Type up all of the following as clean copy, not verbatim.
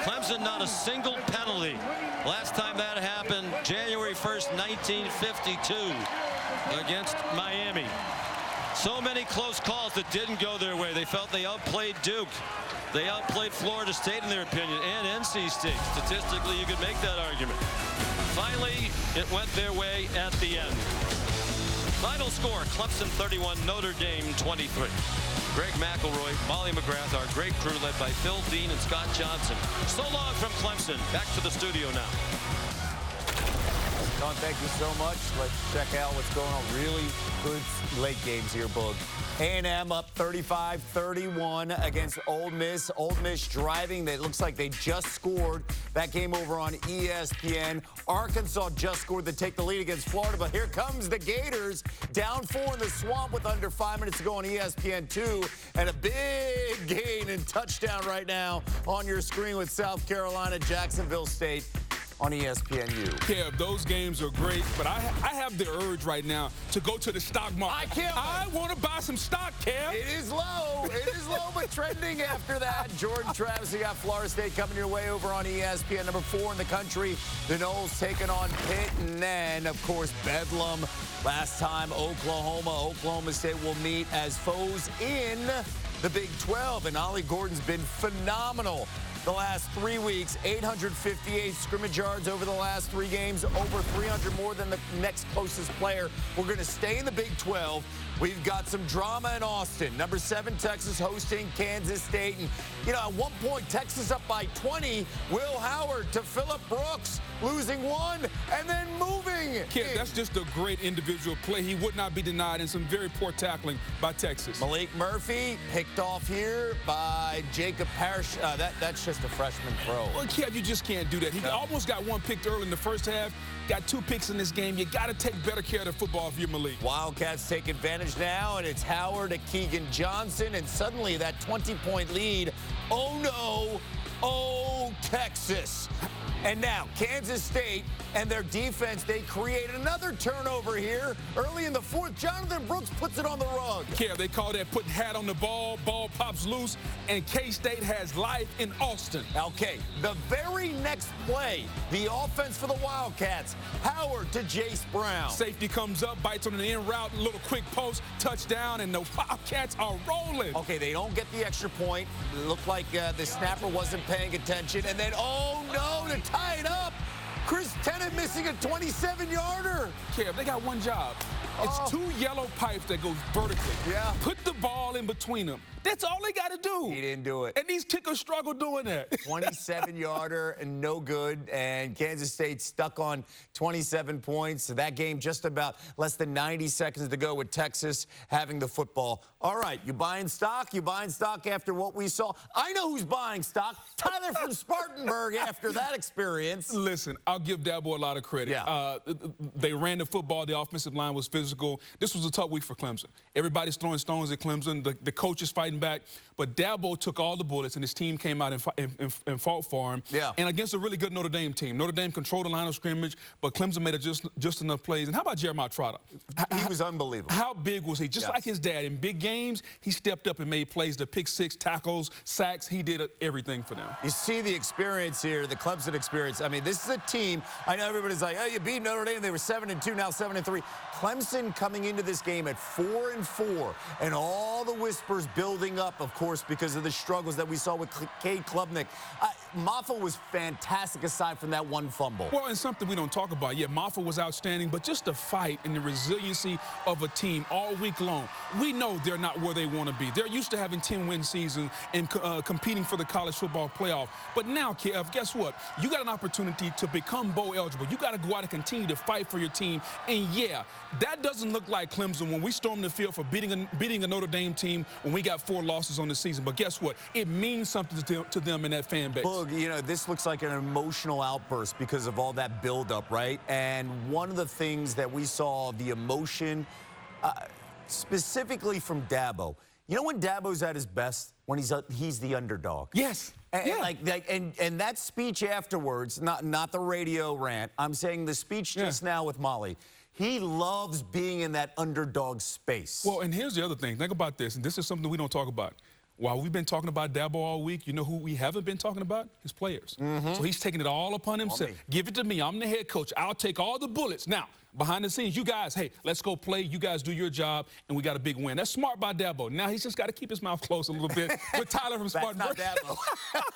Clemson not a single penalty. Last time that happened, January 1st, 1952, against Miami. So many close calls that didn't go their way. They felt they outplayed Duke. They outplayed Florida State in their opinion, and NC State. Statistically, you could make that argument. Finally, it went their way at the end. Final score, Clemson 31, Notre Dame 23. Greg McElroy, Molly McGrath, our great crew led by Phil Dean and Scott Johnson. So long from Clemson. Back to the studio now. Don, thank you so much. Let's check out what's going on. Really good late games here, Boog. A&M up 35-31 against Ole Miss. Ole Miss driving. It looks like they just scored. That game over on ESPN. Arkansas just scored to take the lead against Florida, but here comes the Gators. Down 4 in the Swamp with under 5 minutes to go on ESPN2. And a big gain and touchdown right now on your screen with South Carolina, Jacksonville State on ESPNU. Kev, those games are great, but I have the urge right now to go to the stock market. I want to buy some stock, Kev. It is low. It is low, but trending after that. Jordan Travis, you got Florida State coming your way over on ESPN, number 4 in the country. The Noles taking on Pitt, and then, of course, Bedlam. Last time, Oklahoma State will meet as foes in the Big 12, and Ollie Gordon's been phenomenal the last 3 weeks. 858 scrimmage yards over the last 3 games, over 300 more than the next closest player. We're going to stay in the Big 12. We've got some drama in Austin. Number 7, Texas hosting Kansas State. And, you know, at one point, Texas up by 20. Will Howard to Phillip Brooks, losing 1 and then moving. Kev, that's just a great individual play. He would not be denied, in some very poor tackling by Texas. Malik Murphy picked off here by Jacob Parrish. That's just a freshman throw. Well, Kev, you just can't do that. He almost got 1 picked early in the first half. Got 2 picks in this game. You got to take better care of the football if you're Malik. Wildcats take advantage now, and it's Howard to Keegan Johnson, and suddenly that 20-point lead. Oh, no. Oh, Texas. And now Kansas State and their defense, they create another turnover here early in the 4th. Jonathan Brooks puts it on the rug. Yeah, they call that putting hat on the ball. Ball pops loose, and K-State has life in Austin. Okay, the very next play, the offense for the Wildcats, Howard to Jace Brown. Safety comes up, bites on an in route, little quick post, touchdown, and the Wildcats are rolling. Okay, they don't get the extra point. It looked like the snapper wasn't paying attention. And then, oh, no, to tie it up. Chris Tennant missing a 27-yarder. Kev, they got one job. It's 2 yellow pipes that go vertically. Yeah. Put the ball in between them. That's all they got to do. He didn't do it. And these kickers struggle doing that. 27-yarder and no good. And Kansas State stuck on 27 points. So that game just about less than 90 seconds to go with Texas having the football. All right, you buying stock? You buying stock after what we saw? I know who's buying stock. Tyler from Spartanburg after that experience. Listen, I'll give Dabo a lot of credit. Yeah. They ran the football. The offensive line was physical. This was a tough week for Clemson. Everybody's throwing stones at Clemson. The coach is fighting back. But Dabo took all the bullets, and his team came out and fought for him. Yeah. And against a really good Notre Dame team. Notre Dame controlled the line of scrimmage, but Clemson made just enough plays. And how about Jeremiah Trotter? He was unbelievable. How big was he? Just like his dad. In big games, he stepped up and made plays. The pick 6, tackles, sacks. He did everything for them. You see the experience here, the Clemson experience. I mean, this is a team. I know everybody's like, oh, you beat Notre Dame. They were 7-2, now 7-3. Clemson coming into this game at 4-4, and all the whispers building up, of course, because of the struggles that we saw with Cade Klubnik. Maffa was fantastic aside from that 1 fumble. Well, and something we don't talk about. Yeah, Maffa was outstanding, but just the fight and the resiliency of a team all week long. We know they're not where they want to be. They're used to having 10-win seasons and competing for the college football playoff. But now, Kev, guess what? You got an opportunity to become bowl eligible. You got to go out and continue to fight for your team. And yeah, that doesn't look like Clemson when we stormed the field for beating a Notre Dame team when we got 4 losses on the season. But guess what? It means something to them in that fan base. Look, you know, this looks like an emotional outburst because of all that buildup, right? And one of the things that we saw, the emotion, specifically from Dabo. You know when Dabo's at his best? When he's the underdog. Yes. And, and that speech afterwards, not the radio rant, I'm saying the speech just now with Molly. He loves being in that underdog space. Well, and here's the other thing. Think about this, and this is something we don't talk about. while we've been talking about Dabo all week, you know who we haven't been talking about? His players. So he's taking it all upon himself. Give it to me. I'm the head coach. I'll take all the bullets. Now, behind the scenes, you guys, hey, let's go play. You guys do your job, and we got a big win. That's smart by Dabo. Now he's just got to keep his mouth closed a little bit with Tyler from Spartanburg. That's not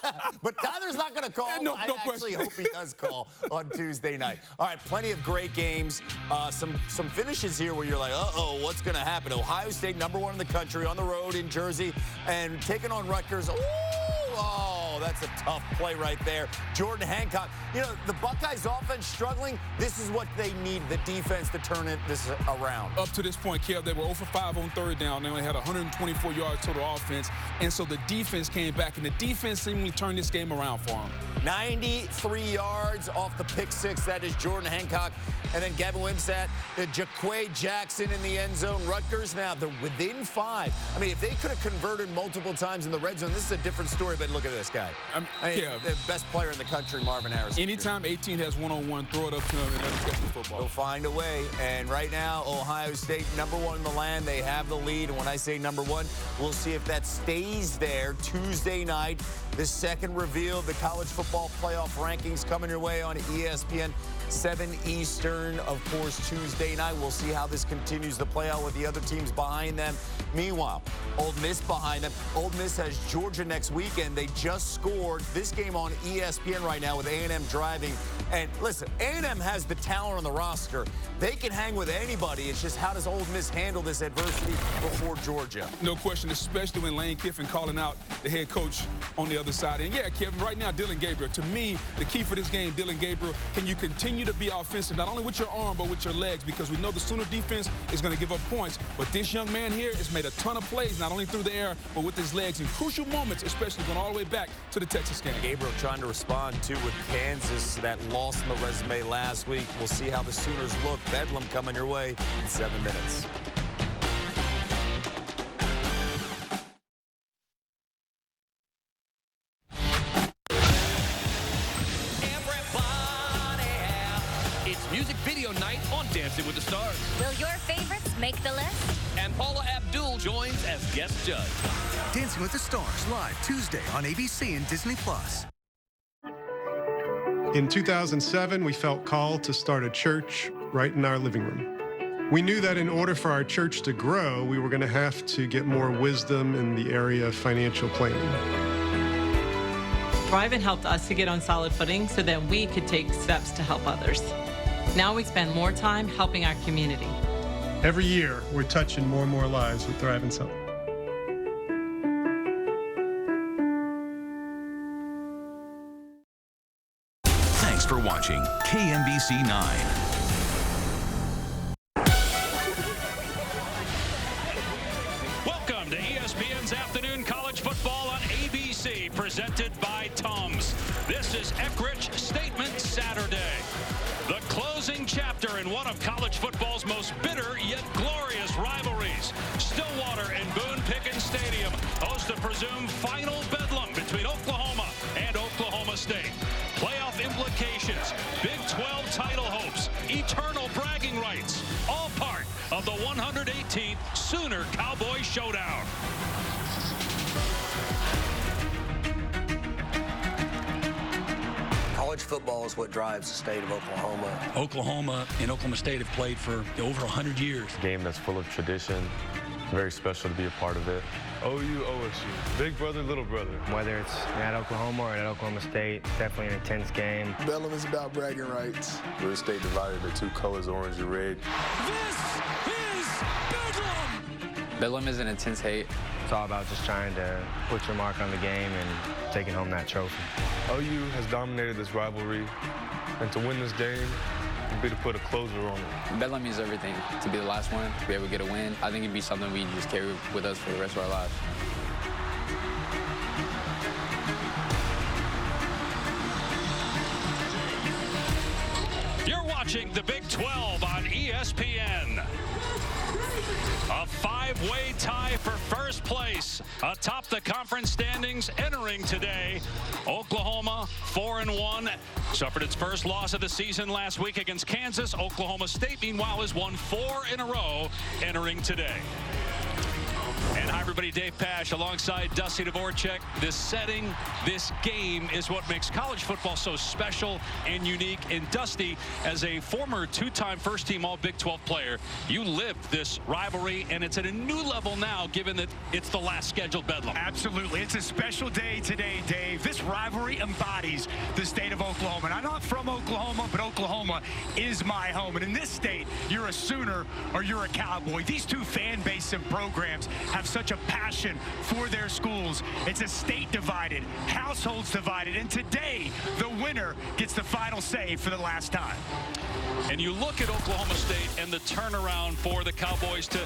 Dabo. But Tyler's not going to call. I actually hope he does call on Tuesday night. All right, plenty of great games. Some finishes here where you're like, uh-oh, what's going to happen? Ohio State, #1 in the country, on the road in Jersey, and taking on Rutgers. Oh, that's a tough play right there. Jordan Hancock. You know, the Buckeyes offense struggling. This is what they need, the defense, to turn this around. Up to this point, Kev, they were 0 for 5 on third down. They only had 124 yards total offense. And so the defense came back, and the defense seemingly turned this game around for them. 93 yards off the pick six. That is Jordan Hancock. And then Gavin Wimsatt, Jaquay Jackson in the end zone. Rutgers now, they're within 5. I mean, if they could have converted multiple times in the red zone, this is a different story, but look at this guy. The best player in the country, Marvin Harrison. Anytime 18 has one-on-one, throw it up to him and let him catch the football. They'll find a way. And right now, Ohio State, #1 in the land. They have the lead. And when I say #1, we'll see if that stays there Tuesday night. The second reveal of the college football playoff rankings coming your way on ESPN. 7 Eastern, of course, Tuesday night. We'll see how this continues to play out with the other teams behind them. Meanwhile, Ole Miss behind them. Ole Miss has Georgia next weekend. They just scored this game on ESPN right now with A&M driving. And listen, A&M has the talent on the roster. They can hang with anybody. It's just how does Ole Miss handle this adversity before Georgia? No question, especially when Lane Kiffin calling out the head coach on the other side. And yeah, Kevin, right now, Dylan Gabriel. To me, the key for this game, Dylan Gabriel, can you continue to be offensive, not only with your arm, but with your legs? Because we know the Sooner defense is going to give up points. But this young man here has made a ton of plays, not only through the air, but with his legs in crucial moments, especially going all the way back to the Texas game. Gabriel trying to respond, too, with Kansas, that loss in the resume last week. We'll see how the Sooners look. Bedlam coming your way in 7 minutes. Music video night on Dancing with the Stars. Will your favorites make the list? And Paula Abdul joins as guest judge. Dancing with the Stars, live Tuesday on ABC and Disney+. In 2007, we felt called to start a church right in our living room. We knew that in order for our church to grow, we were going to have to get more wisdom in the area of financial planning. Thrive helped us to get on solid footing so that we could take steps to help others. Now we spend more time helping our community. Every year, we're touching more and more lives with Thrive and Help. Thanks for watching KMBC 9. Welcome to ESPN's Afternoon College Football on ABC, presented by Tums. This is Eckrich Statement Saturday. The closing chapter in one of college football's most bitter yet glorious rivalries. Stillwater and Boone-Pickens Stadium host the presumed final bedlam between Oklahoma and Oklahoma State. Playoff implications, Big 12 title hopes, eternal bragging rights, all part of the 118th Sooner Cowboy Showdown. College football is what drives the state of Oklahoma. Oklahoma and Oklahoma State have played for over 100 years. A game that's full of tradition. Very special to be a part of it. OU, OSU, big brother, little brother. Whether it's at Oklahoma or at Oklahoma State, it's definitely an intense game. Bedlam is about bragging rights. The state divided into 2 colors, orange and red. This is Bedlam! Bedlam is an intense hate. It's all about just trying to put your mark on the game and taking home that trophy. OU has dominated this rivalry, and to win this game would be to put a closer on it. Bedlam means everything. To be the last one, to be able to get a win, I think it'd be something we just carry with us for the rest of our lives. You're watching the Big 12 on ESPN. A 5-way tie for first place atop the conference standings entering today. Oklahoma 4-1, suffered its first loss of the season last week against Kansas. Oklahoma State, meanwhile, has won 4 in a row entering today. And And hi, everybody. Dave Pasch alongside Dusty Dvorak. This setting, this game is what makes college football so special and unique. And Dusty, as a former two-time first-team All-Big 12 player, you lived this rivalry, and it's at a new level now, given that it's the last scheduled Bedlam. Absolutely. It's a special day today, Dave. This rivalry embodies the state of Oklahoma. And I'm not from Oklahoma, but Oklahoma is my home. And in this state, you're a Sooner or you're a Cowboy. These two fan bases and programs have such a passion for their schools. It's a state divided, households divided, and today the winner gets the final say for the last time. And you look at Oklahoma State and the turnaround for the Cowboys to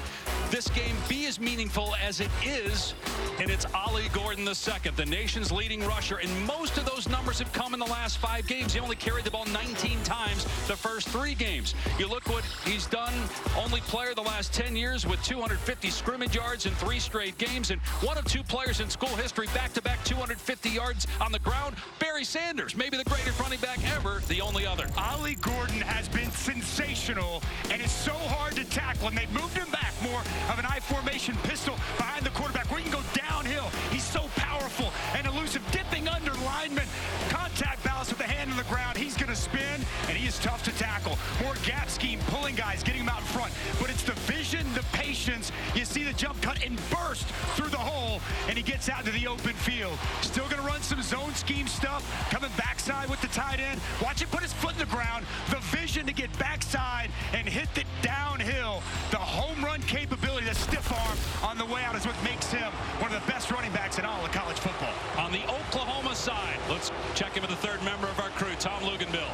this game be as meaningful as it is, and it's Ollie Gordon II, the nation's leading rusher, and most of those numbers have come in the last 5 games. He only carried the ball 19 times the first 3 games. You look what he's done, only player the last 10 years with 250 scrimmage yards in 3 straight games, and one of 2 players in school history back-to-back 250 yards on the ground. Barry Sanders, maybe the greatest running back ever, the only other. Ollie Gordon has been sensational, and it's so hard to tackle him. They've moved him back more of an I-formation pistol behind the quarterback where he can go downhill. He's so powerful and elusive, dipping under linemen. Contact balance with the hand on the ground. He's going to spin, and he is tough to tackle. More gap scheme, pulling guys, getting him out in front. But it's the vision, the patience. You see the jump cut and burst through the hole, and he gets out into the open field. Still going to run some zone scheme stuff, coming backside with the tight end. Watch him put his foot in the ground. The vision to get backside and hit it downhill. The home run capability, the stiff arm on the way out is what makes him one of the best running backs in all of college football. On the Oklahoma side, let's check in with the third member of our crew, Tom Luganbill.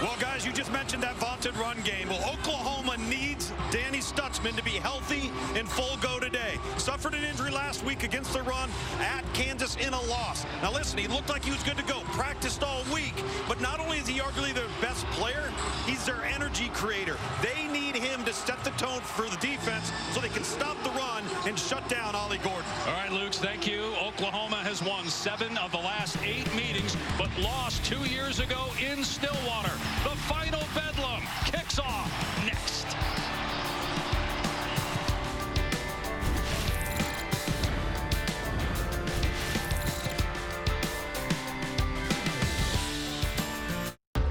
Well, guys, you just mentioned that vaunted run game. Well, Oklahoma needs Danny Stutzman to be healthy and full go today. Suffered an injury last week against the run at Kansas in a loss. Now, listen, he looked like he was good to go. Practiced all week. But not only is he arguably their best player, he's their energy creator. They need him to set the tone for the defense so they can stop the run and shut down Ollie Gordon. All right, Luke, thank you. Oklahoma has won 7 of the last 8 meetings, but lost 2 years ago in Stillwater. The final Bedlam kicks off next.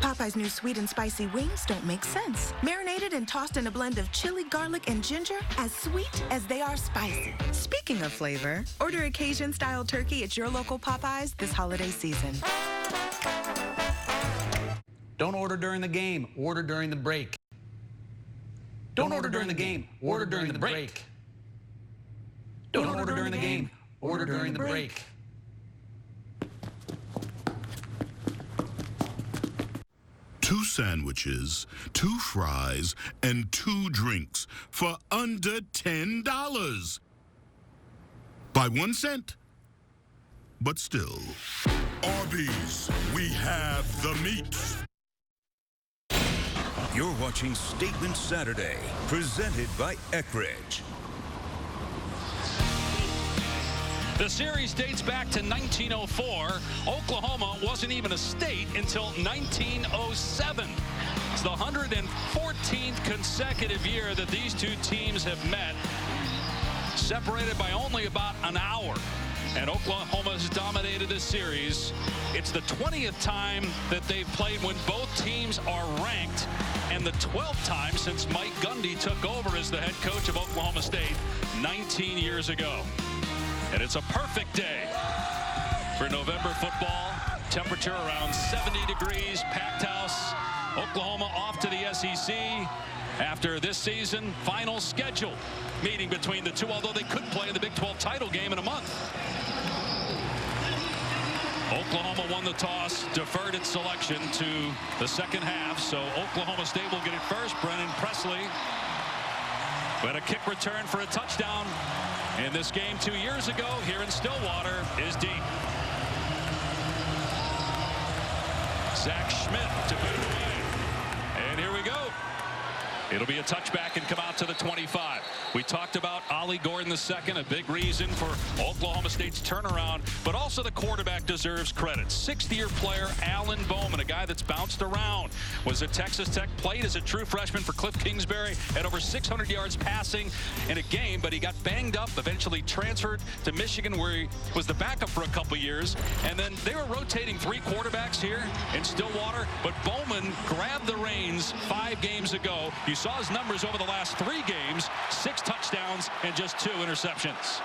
Popeye's new sweet and spicy wings don't make sense. Marinated and tossed in a blend of chili, garlic, and ginger, as sweet as they are spicy. Speaking of flavor, order a Cajun-style turkey at your local Popeyes this holiday season. Don't order during the game. Order during the break. Don't order during the game. Order during the break. Don't order during the game. Order during the break. Two sandwiches, 2 fries, and 2 drinks for under $10. By 1 cent. But still. Arby's, we have the meat. You're watching Statement Saturday, presented by Eckridge. The series dates back to 1904. Oklahoma wasn't even a state until 1907. It's the 114th consecutive year that these 2 teams have met, separated by only about an hour. And Oklahoma has dominated this series. It's the 20th time that they've played when both teams are ranked, and the 12th time since Mike Gundy took over as the head coach of Oklahoma State 19 years ago. And it's a perfect day for November football. Temperature around 70 degrees, packed house. Oklahoma off to the SEC after this season. Final scheduled meeting between the two, although they could play in the Big 12 title game in a month. Oklahoma won the toss, deferred its selection to the second half, so Oklahoma State will get it first. Brennan Presley, but a kick return for a touchdown in this game 2 years ago here in Stillwater is deep. Zach Schmidt to put it away. And here we go. It'll be a touchback and come out to the 25. We talked about Ollie Gordon II, a big reason for Oklahoma State's turnaround, but also the quarterback deserves credit. 6th-year player Alan Bowman, a guy that's bounced around, was at Texas Tech, played as a true freshman for Cliff Kingsbury, had over 600 yards passing in a game, but he got banged up, eventually transferred to Michigan, where he was the backup for a couple years, and then they were rotating 3 quarterbacks here in Stillwater, but Bowman grabbed the reins 5 games ago. You saw his numbers over the last 3 games, 6 touchdowns and just 2 interceptions.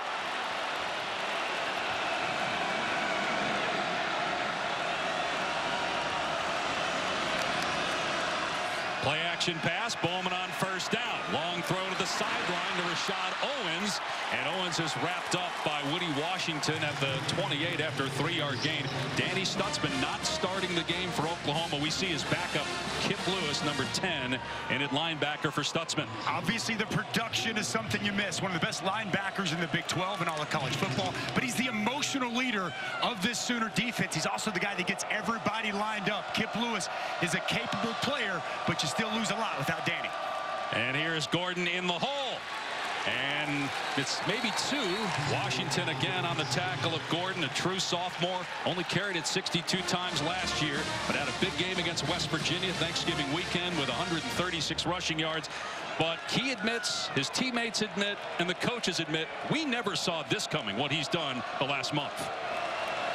Play action pass, Bowman on first down. Long throw to the sideline to Rashad Owens, and Owens is wrapped up by Woody Washington at the 28 after a 3-yard gain. Danny Stutzman not starting the game for Oklahoma. We see his backup, Kip Lewis, number 10, in at linebacker for Stutzman. Obviously, the production is something you miss. One of the best linebackers in the Big 12 and all of college football, but he's the emotional leader of this Sooner defense. He's also the guy that gets everybody lined up. Kip Lewis is a capable player, but you still lose a lot without Danny. And here's Gordon in the hole. And it's maybe 2. Washington again on the tackle of Gordon, a true sophomore. Only carried it 62 times last year, but had a big game against West Virginia Thanksgiving weekend with 136 rushing yards. But he admits, his teammates admit, and the coaches admit, we never saw this coming, what he's done the last month.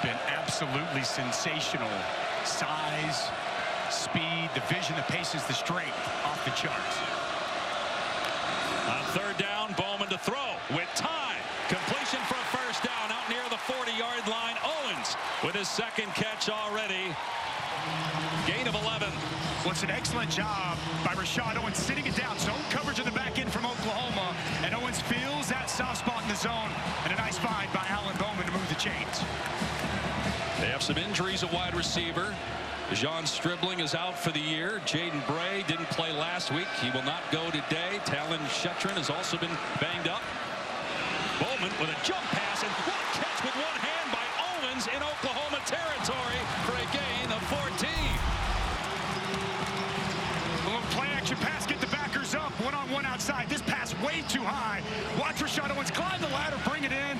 Been absolutely sensational. Size, speed, the vision, the patience, the strength off the charts. On 3rd down, Bowman to throw with time. Completion for a first down out near the 40-yard line. Owens with his 2nd catch already. Gain of 11. Well, it's an excellent job by Rashad Owens sitting it down. Zone coverage in the back end from Oklahoma. And Owens feels that soft spot in the zone. And a nice find by Alan Bowman to move the chains. They have some injuries at wide receiver. John Stribling is out for the year. Jaden Bray didn't play last week. He will not go today. Talon Shetron has also been banged up. Bowman with a jump pass, and what a catch with one hand by Owens in Oklahoma territory for a gain of 14. A little play action pass, get the backers up. One-on-one outside. This pass way too high. Watch Rashad Owens climb the ladder, bring it in,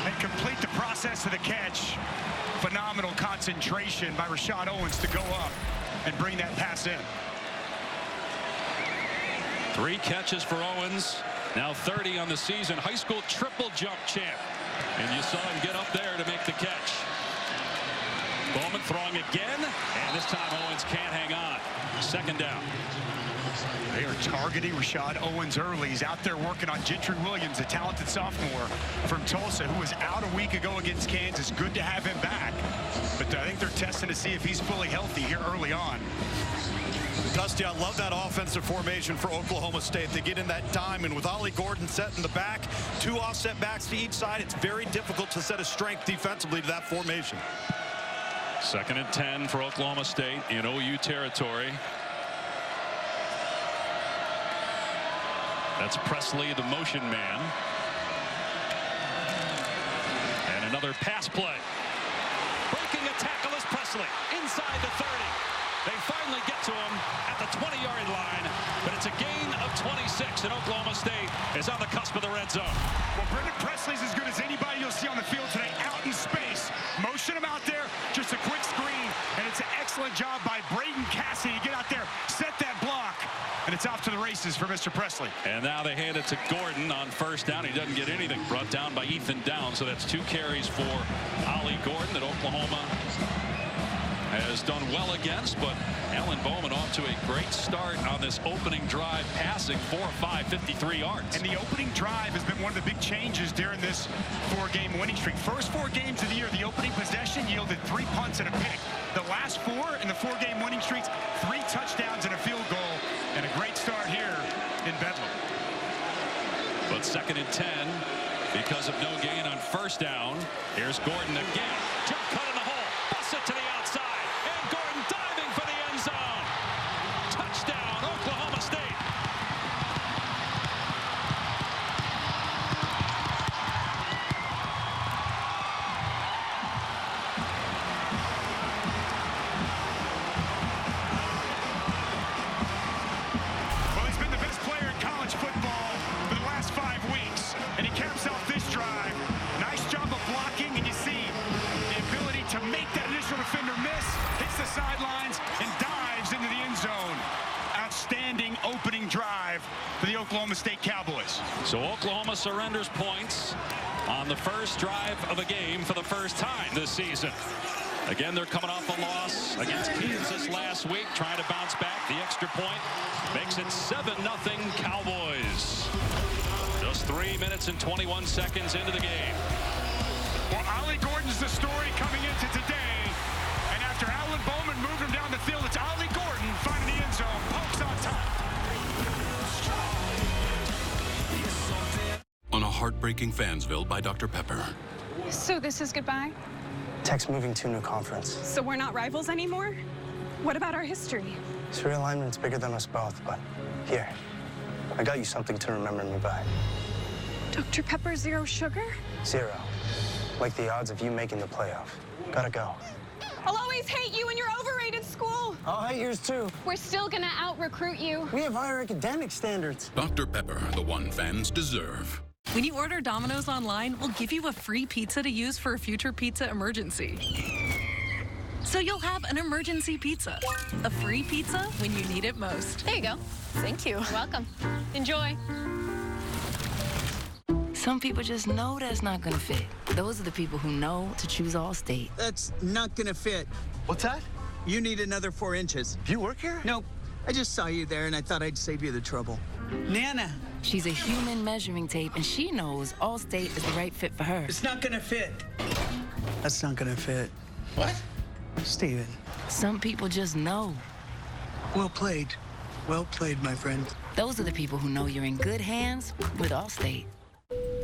and complete the process of the catch. Phenomenal concentration by Rashad Owens to go up and bring that pass in. 3 catches for Owens. Now 30 on the season. High school triple jump champ. And you saw him get up there to make the catch. Bowman throwing again. And this time Owens can't hang on. 2nd down. They are targeting Rashad Owens early. He's out there working on Gentry Williams, a talented sophomore from Tulsa who was out a week ago against Kansas. Good to have him back. But I think they're testing to see if he's fully healthy here early on. Dusty, I love that offensive formation for Oklahoma State. They get in that diamond with Ollie Gordon set in the back, 2 offset backs to each side. It's very difficult to set a strength defensively to that formation. 2nd and 10 for Oklahoma State in OU territory. That's Presley, the motion man. And another pass play. Breaking a tackle is Presley inside the 30. They finally get to him at the 20-yard line, but it's a gain of 26, and Oklahoma State is on the cusp of the red zone. Well, Brendan Presley's as good as anybody you'll see on the field today, out in space. Motion him out there, just a quick screen, and it's an excellent job by Braden Cassidy to get out there, set that block, and it's off to the races for Mr. Presley. And now they hand it to Gordon on first down. He doesn't get anything. Brought down by Ethan Downs, so that's 2 carries for Ollie Gordon that Oklahoma has done well against, but Alan Bowman off to a great start on this opening drive, passing 4 of 5, 53 yards. And the opening drive has been one of the big changes during this 4-game winning streak. First 4 games of the year, the opening possession yielded 3 punts and a pick. The last 4 in the 4-game winning streaks, 3 touchdowns and a field goal, and a great start here in Bedlam. But 2nd and 10 because of no gain on first down. Here's Gordon again. Jump cut in the hole. Bust it to the outside. And Gordon diving for the end zone. Touchdown, Oklahoma State. Well, he's been the best player in college football for the last 5 Oklahoma State Cowboys. So Oklahoma surrenders points on the first drive of a game for the first time this season. Again, they're coming off a loss against Kansas last week, trying to bounce back. The extra point makes it 7-0 Cowboys. Just 3 minutes and 21 seconds into the game. Well, Ollie Gordon's the story coming into today. And after Alan Bowman moved him down the field, it's Ollie Gordon finding the end zone. Pokes on top. On a heartbreaking Fansville by Dr. Pepper. So this is goodbye? Tech's moving to a new conference. So we're not rivals anymore? What about our history? This realignment's bigger than us both, but here, I got you something to remember me by. Dr. Pepper Zero Sugar? 0. Like the odds of you making the playoff. Gotta go. I'll always hate you and your overrated school. I'll hate yours too. We're still gonna out-recruit you. We have higher academic standards. Dr. Pepper, the one fans deserve. When you order Domino's online, we'll give you a free pizza to use for a future pizza emergency. So you'll have an emergency pizza. A free pizza when you need it most. There you go. Thank you. You're welcome. Enjoy. Some people just know that's not gonna fit. Those are the people who know to choose Allstate. That's not gonna fit. What's that? You need another 4 inches. You work here? Nope. I just saw you there and I thought I'd save you the trouble. Nana. She's a human measuring tape, and she knows Allstate is the right fit for her. It's not gonna fit. That's not gonna fit. What? Steven. Some people just know. Well played. Well played, my friend. Those are the people who know you're in good hands with Allstate.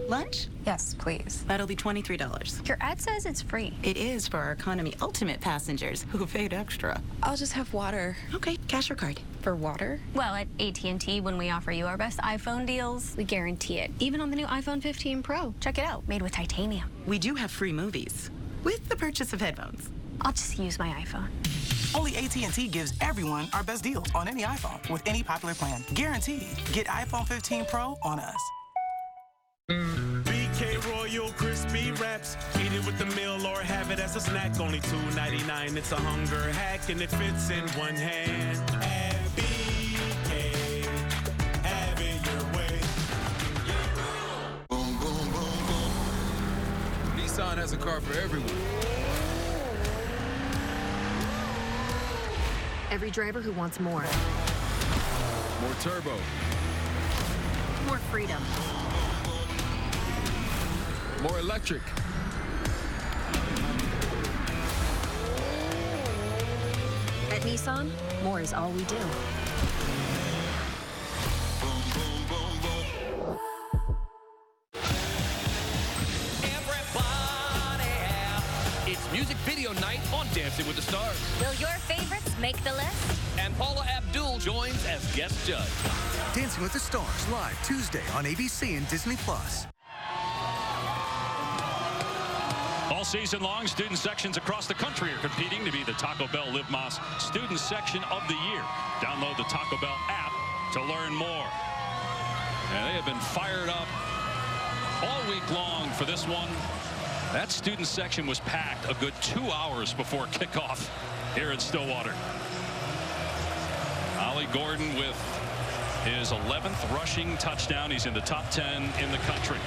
Lunch? Yes, please. That'll be $23. Your ad says it's free. It is for our economy ultimate passengers who paid extra. I'll just have water. Okay, cash or card. For water? Well, at AT&T, when we offer you our best iPhone deals, we guarantee it. Even on the new iPhone 15 Pro. Check it out, made with titanium. We do have free movies with the purchase of headphones. I'll just use my iPhone. Only AT&T gives everyone our best deals on any iPhone with any popular plan. Guaranteed. Get iPhone 15 Pro on us. BK Royal Crispy Wraps. Eat it with the meal or have it as a snack. Only $2.99. It's a hunger hack and it fits in one hand. At BK, have it your way. Boom, boom, boom, boom. Nissan has a car for everyone. Every driver who wants more. More turbo. More freedom. More electric. At Nissan, more is all we do. It's music video night on Dancing with the Stars. Will your favorites make the list? And Paula Abdul joins as guest judge. Dancing with the Stars, live Tuesday on ABC and Disney+. All season long, student sections across the country are competing to be the Taco Bell Live Más Student Section of the Year. Download the Taco Bell app to learn more. And they have been fired up all week long for this one. That student section was packed a good 2 hours before kickoff here at Stillwater. Ollie Gordon with his 11th rushing touchdown. He's in the top 10 in the country.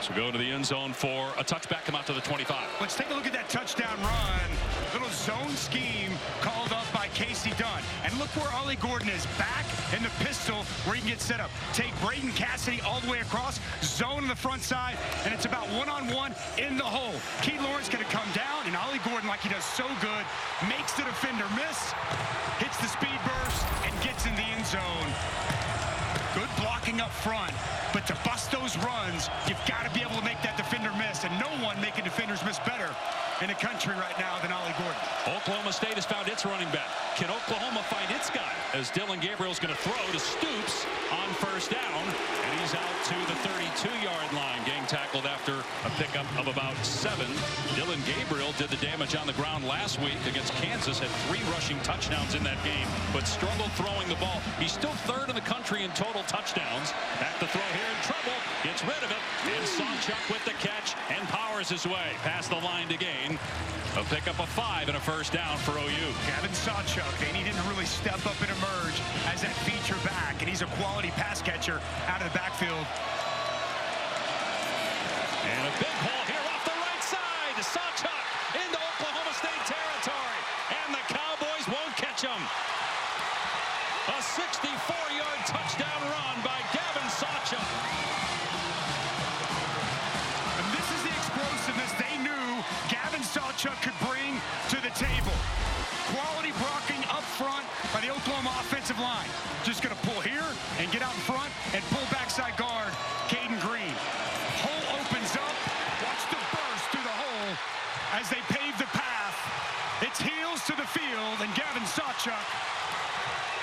So go to the end zone for a touchback, come out to the 25. Let's take a look at that touchdown run. Little zone scheme called up by Casey Dunn. And look where Ollie Gordon is, back in the pistol where he can get set up. Take Braden Cassidy all the way across, zone on the front side, and it's about one-on-one in the hole. Keith Lawrence going to come down, and Ollie Gordon, like he does so good, makes the defender miss, hits the speed burst, and gets in the end zone. Good blocking up front, but to bust those runs, you've got to be able to make that defender miss, and no one making defenders miss better in the country right now than Ollie Gordon. Oklahoma State has found its running back. Can Oklahoma find its guy? As Dylan Gabriel's going to throw to Stoops on first down, and he's out to the 32-yard line. Gang tackled after a pickup of about 7. Dylan Gabriel did the damage on the ground last week against Kansas, had 3 rushing touchdowns in that game, but struggled throwing the ball. He's still 3rd in the country in total touchdowns. Back to throw here in trouble, gets rid of it, and Sawchuk with the catch and powers his way past the line to gain line. They'll pick up a 5 and a first down for OU. Gavin Sawchuk, and he didn't really step up and emerge as that feature back, and he's a quality pass catcher out of the backfield. And a big hole here off the right side. Sawchuk into Oklahoma State territory, and the Cowboys won't catch him. A 64-yard touchdown run by Gavin Sawchuk. And this is the explosiveness they knew Gavin Sawchuk could bring to the table. Quality blocking up front by the Oklahoma offensive line. Just going to pull here and get out in front and pull backside guard Caden Green. Hole opens up. Watch the burst through the hole as they pave the path. It's heels to the field, and Gavin Sawchuk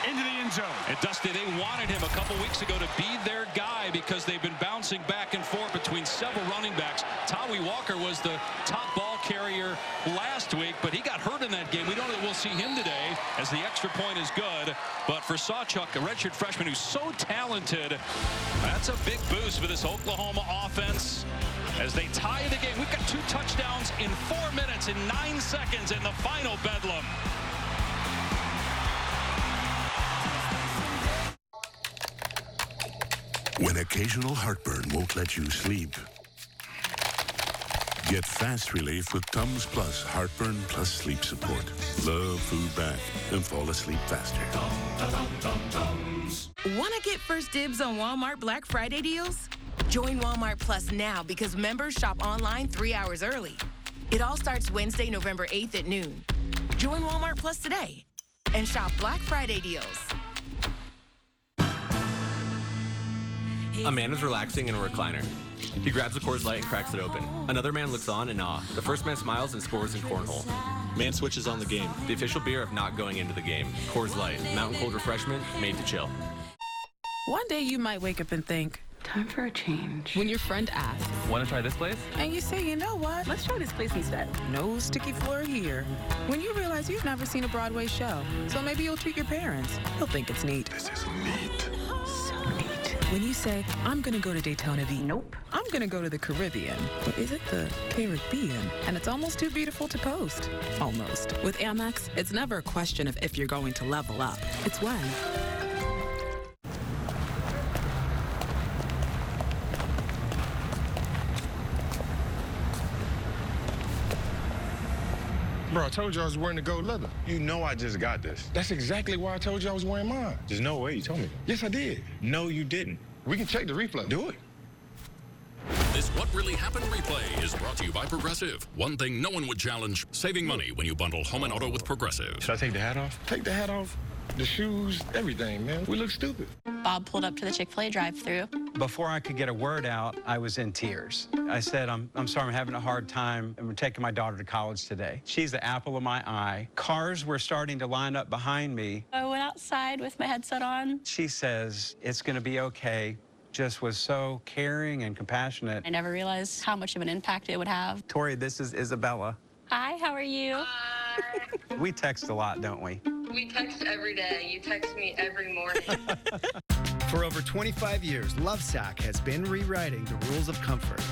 into the end zone. And Dusty, they wanted him a couple weeks ago to be their guy because they've been bouncing back and forth between several running backs. Tawi Walker was the top ball carrier last week, but he got hurt in that game. We don't know that we'll see him today as the extra point is good. But for Sawchuk, a redshirt freshman who's so talented, that's a big boost for this Oklahoma offense as they tie the game. We've got 2 touchdowns in 4 minutes and 9 seconds in the final Bedlam. When occasional heartburn won't let you sleep, get fast relief with Tums Plus Heartburn Plus Sleep Support. Love food back and fall asleep faster. Want to get first dibs on Walmart Black Friday deals? Join Walmart Plus now because members shop online 3 hours early. It all starts Wednesday, November 8th at noon. Join Walmart Plus today and shop Black Friday deals. A man is relaxing in a recliner. He grabs a Coors Light and cracks it open. Another man looks on in awe. The first man smiles and scores in cornhole. Man switches on the game. The official beer of not going into the game. Coors Light, mountain cold refreshment made to chill. One day you might wake up and think, time for a change. When your friend asks, Want to try this place? and you say, you know what? Let's try this place instead. No sticky floor here. When you realize you've never seen a Broadway show, so maybe you'll treat your parents. They'll think it's neat. This is neat. So neat. When you say, I'm gonna go to Daytona Beach. Nope. I'm gonna go to the Caribbean. Or is it the Caribbean? And it's almost too beautiful to post. Almost. With Amex, it's never a question of if you're going to level up. It's when. Bro, I told you I was wearing the gold leather. You know I just got this. That's exactly why I told you I was wearing mine. There's no way you told me that. Yes, I did. No, you didn't. We can check the replay. Do it. This What Really Happened replay is brought to you by Progressive. One thing no one would challenge, saving money when you bundle home and auto with Progressive. Should I take the hat off? Take the hat off, the shoes, everything, man. We look stupid. Bob pulled up to the Chick-fil-A drive-thru. Before I could get a word out, I was in tears. I said, I'm sorry, I'm having a hard time. I'm taking my daughter to college today. She's the apple of my eye. Cars were starting to line up behind me. I went outside with my headset on. She says, it's gonna be okay. Just was so caring and compassionate. I never realized how much of an impact it would have. Tori, this is Isabella. Hi, how are you? We text a lot, don't we? We text every day. You text me every morning. For over 25 years, Lovesac has been rewriting the rules of comfort.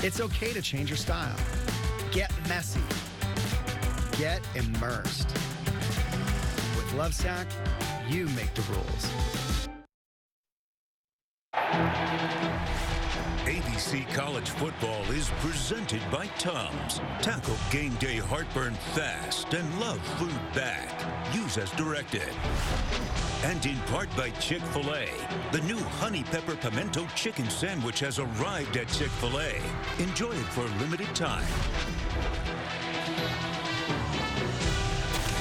It's okay to change your style. Get messy. Get immersed. With Lovesac, you make the rules. ABC College Football is presented by Tums. Tackle game day heartburn fast and love food back. Use as directed. And in part by Chick-fil-A. The new Honey Pepper Pimento Chicken Sandwich has arrived at Chick-fil-A. Enjoy it for a limited time.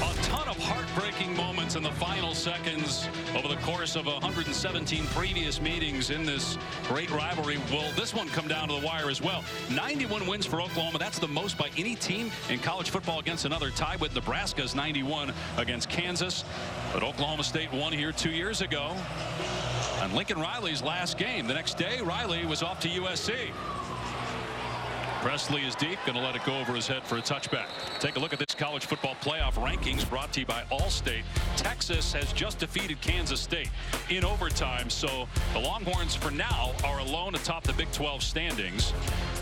A ton of heartbreaking moments in the final seconds over the course of 117 previous meetings in this great rivalry. Will this one come down to the wire as well? 91 wins for Oklahoma. That's the most by any team in college football against another, tied with Nebraska's 91 against Kansas. But Oklahoma State won here 2 years ago on Lincoln Riley's last game. The next day, Riley was off to USC. Presley is deep, going to let it go over his head for a touchback. Take a look at this college football playoff rankings brought to you by Allstate. Texas has just defeated Kansas State in overtime, so the Longhorns for now are alone atop the Big 12 standings.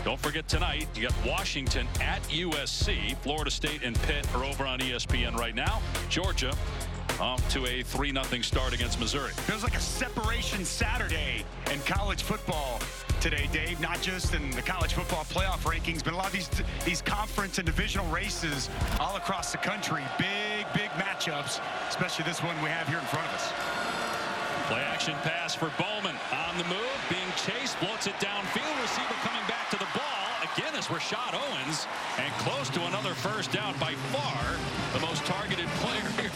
Don't forget tonight, you got Washington at USC. Florida State and Pitt are over on ESPN right now. Georgia off to a 3-0 start against Missouri. Feels like a separation Saturday in college football today, Dave. Not just in the college football playoff rankings, but a lot of these conference and divisional races all across the country. Big matchups, especially this one we have here in front of us. Play action pass for Bowman on the move, being chased, floats it downfield. Receiver coming back to the ball. Again, it's Rashad Owens, and close to another first down. By far the most targeted player here,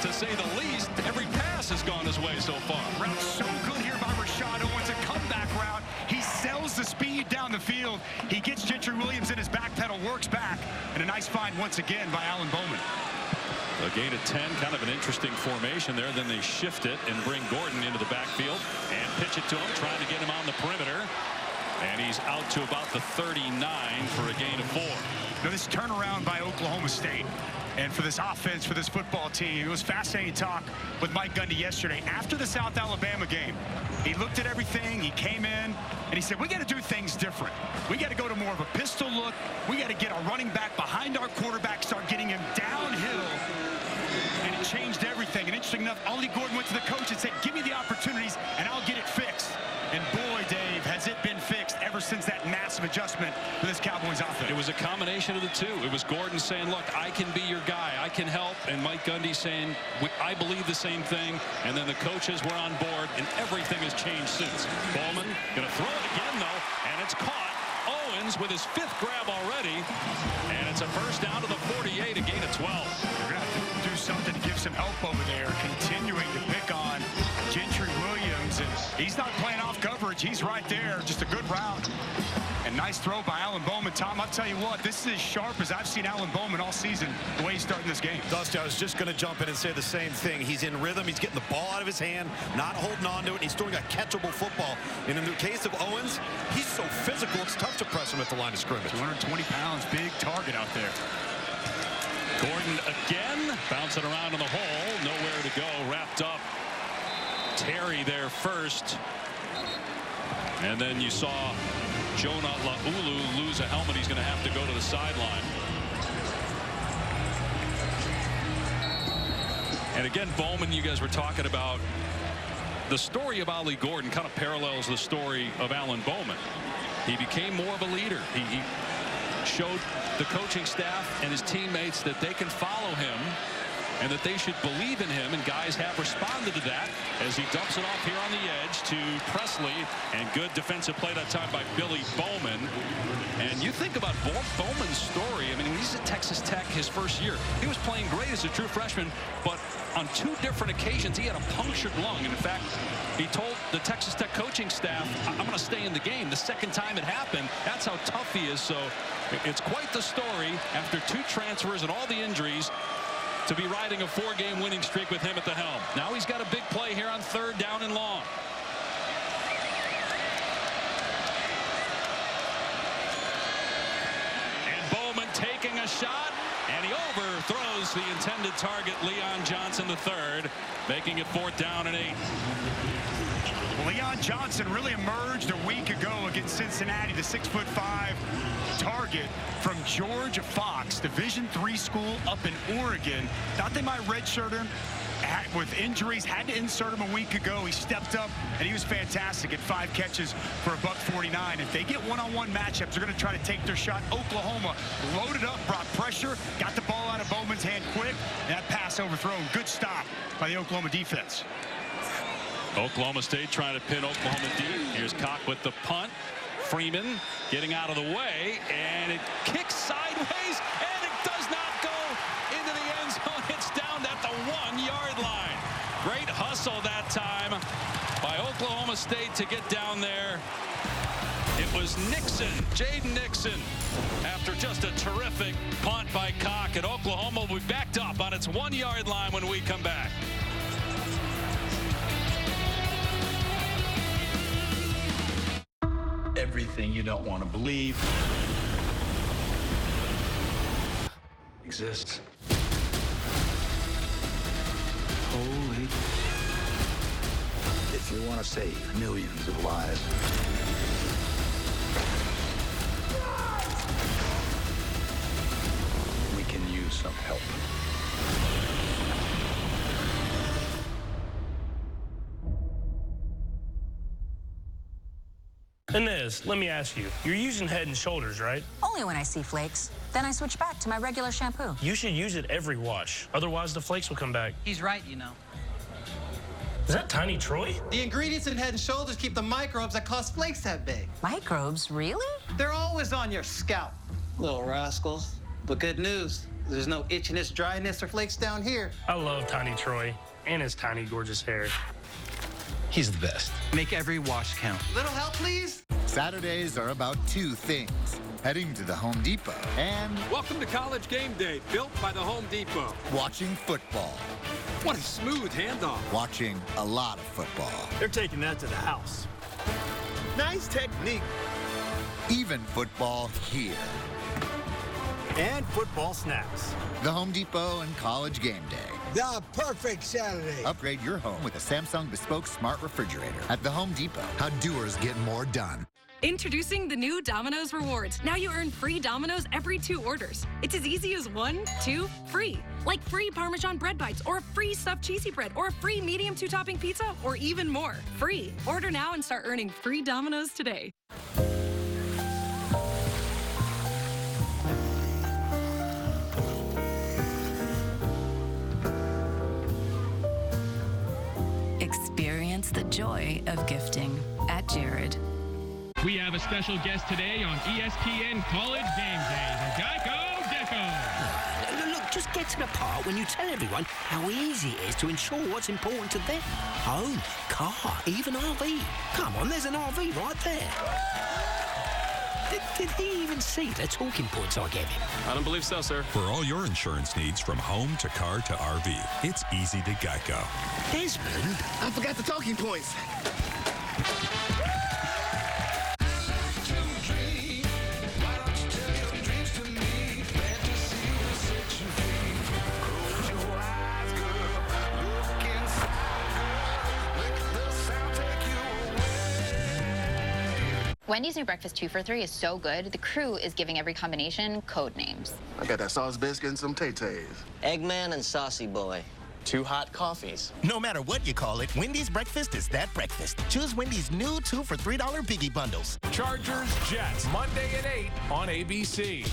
to say the least. Every pass has gone his way so far. Route so good here by Rashad Owens, a comeback route. He sells the speed down the field. He gets Gentry Williams in his back pedal, works back, and a nice find once again by Alan Bowman. A gain of 10, kind of an interesting formation there. Then they shift it and bring Gordon into the backfield and pitch it to him, trying to get him on the perimeter. And he's out to about the 39 for a gain of 4. Now this turnaround by Oklahoma State, and for this offense, for this football team, it was fascinating talk with Mike Gundy yesterday after the South Alabama game. He looked at everything, he came in, and he said, we got to do things different. We got to go to more of a pistol look. We got to get our running back behind our quarterback, start getting him downhill. And it changed everything. And interesting enough, Ollie Gordon went to the coach and said, give me the opportunities and I'll get it fixed. And boy, Dave, has it been fixed ever since that massive adjustment for this Cowboys offense. It was a combination of the two. It was Gordon saying, look, I can be your guy. I can help. And Mike Gundy saying, I believe the same thing. And then the coaches were on board, and everything has changed since. Bowman going to throw it again, though, and it's caught. Owens with his 5th grab already. And it's a first down to the 48, a gain of 12. They're going to have to do something to give some help over there, continuing to pick on Gentry Williams. And he's not playing off coverage. He's right there. Just a good route. And nice throw by Alan Bowman. Tom, I'll tell you what, this is as sharp as I've seen Alan Bowman all season, the way he's starting this game. Dusty, I was just going to jump in and say the same thing. He's in rhythm. He's getting the ball out of his hand, not holding on to it. He's throwing a catchable football. And in the case of Owens, he's so physical, it's tough to press him at the line of scrimmage. 220 pounds, big target out there. Gordon again, bouncing around in the hole, nowhere to go, wrapped up. Terry there first. And then you saw Jonah Laulu lose a helmet. He's going to have to go to the sideline. And again, Bowman, you guys were talking about the story of Ollie Gordon kind of parallels the story of Alan Bowman. He became more of a leader. He showed the coaching staff and his teammates that they can follow him and that they should believe in him, and guys have responded to that as he dumps it off here on the edge to Presley, and good defensive play that time by Billy Bowman. And you think about Bowman's story. I mean, when he's at Texas Tech his first year, he was playing great as a true freshman, but on 2 different occasions he had a punctured lung. And in fact, he told the Texas Tech coaching staff, I'm going to stay in the game. The second time it happened, that's how tough he is. So it's quite the story after 2 transfers and all the injuries to be riding a 4-game winning streak with him at the helm. Now he's got a big play here on 3rd down and long. And Bowman taking a shot, and he overthrows the intended target, Leon Johnson III, making it 4th down and 8. Leon Johnson really emerged a week ago against Cincinnati, the 6'5" target from Georgia Fox, Division III school up in Oregon. Thought they might redshirt him with injuries, had to insert him a week ago. He stepped up, and he was fantastic at 5 catches for $149. If they get one-on-one matchups, they're going to try to take their shot. Oklahoma loaded up, brought pressure, got the ball out of Bowman's hand quick, and that pass overthrown. Good stop by the Oklahoma defense. Oklahoma State trying to pin Oklahoma deep. Here's Cock with the punt. Freeman getting out of the way, and it kicks sideways, and it does not go into the end zone. It's down at the 1-yard line. Great hustle that time by Oklahoma State to get down there. It was Nixon, Jaden Nixon, after just a terrific punt by Cock, and Oklahoma will be backed up on its 1-yard line when we come back. Everything everything you don't want to believe exists. Holy. If you want to save millions of lives, we can use some help. Inez, let me ask you, you're using Head & Shoulders, right? Only when I see flakes. Then I switch back to my regular shampoo. You should use it every wash. Otherwise, the flakes will come back. He's right, you know. Is that Tiny Troy? The ingredients in Head & Shoulders keep the microbes that cause flakes that big. Microbes? Really? They're always on your scalp. Little rascals. But good news, there's no itchiness, dryness, or flakes down here. I love Tiny Troy and his tiny, gorgeous hair. He's the best. Make every wash count. Little help, please? Saturdays are about two things. Heading to the Home Depot and... Welcome to College Game Day, built by the Home Depot. Watching football. What a smooth handoff. Watching a lot of football. They're taking that to the house. Nice technique. Even football here. And football snacks. The Home Depot and College Game Day. The perfect Saturday. Upgrade your home with a Samsung Bespoke Smart Refrigerator at the Home Depot. How doers get more done. Introducing the new Domino's Rewards. Now you earn free Domino's every 2 orders. It's as easy as 1, 2, free. Like free Parmesan bread bites, or a free stuffed cheesy bread, or a free medium 2-topping pizza, or even more. Free. Order now and start earning free Domino's today. Experience the joy of gifting at Jared. We have a special guest today on ESPN College Game Day, the Geico Gecko. Look, just get to the part when you tell everyone how easy it is to insure what's important to them. Home, car, even RV. Come on, there's an RV right there. Did he even see the talking points I gave him? I don't believe so, sir. For all your insurance needs from home to car to RV, it's easy to Geico. Desmond? I forgot the talking points. Wendy's new breakfast 2 for $3 is so good, the crew is giving every combination code names. I got that sauce biscuit and some Tay-Tays. Eggman and Saucy Boy. 2 hot coffees. No matter what you call it, Wendy's breakfast is that breakfast. Choose Wendy's new 2 for $3 Biggie Bundles. Chargers, Jets, Monday at 8 on ABC.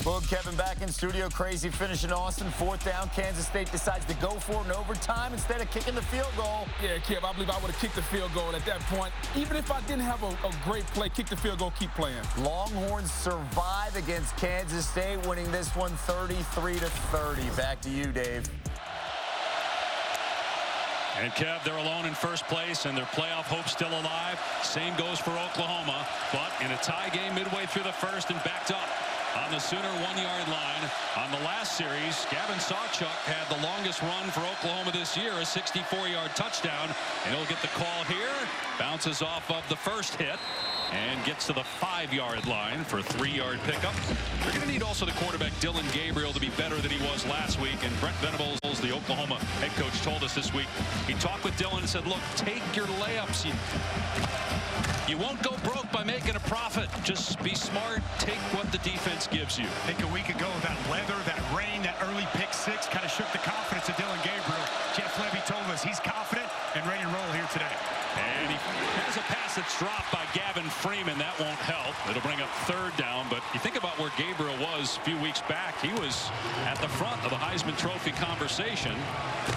Boom, Kevin back in studio. Crazy finish in Austin. 4th down. Kansas State decides to go for it in overtime instead of kicking the field goal. Yeah, Kev, I believe I would have kicked the field goal at that point. Even if I didn't have a great play, kick the field goal, keep playing. Longhorns survive against Kansas State, winning this one 33-30. Back to you, Dave. And Kev, they're alone in first place, and their playoff hope's still alive. Same goes for Oklahoma, but in a tie game midway through the first and backed up on the Sooner 1-yard line. On the last series, Gavin Sawchuk had the longest run for Oklahoma this year, a 64-yard touchdown, and he'll get the call here. Bounces off of the first hit and gets to the 5-yard line for a 3-yard pickup. They're going to need also the quarterback Dylan Gabriel to be better than he was last week, and Brent Venables, the Oklahoma head coach, told us this week. He talked with Dylan and said, look, take your layups. You won't go broke by making a profit. Just be smart. Take what the defense gives you. I think a week ago, that weather, that rain, that early pick 6 kind of shook the confidence of Dylan Gabriel. Jeff Levy told us he's confident and ready to roll here today. And he has a pass that's dropped by Gavin Freeman. That won't help. It'll bring up 3rd down. But you think about where Gabriel was a few weeks back. He was at the front of the Heisman Trophy conversation.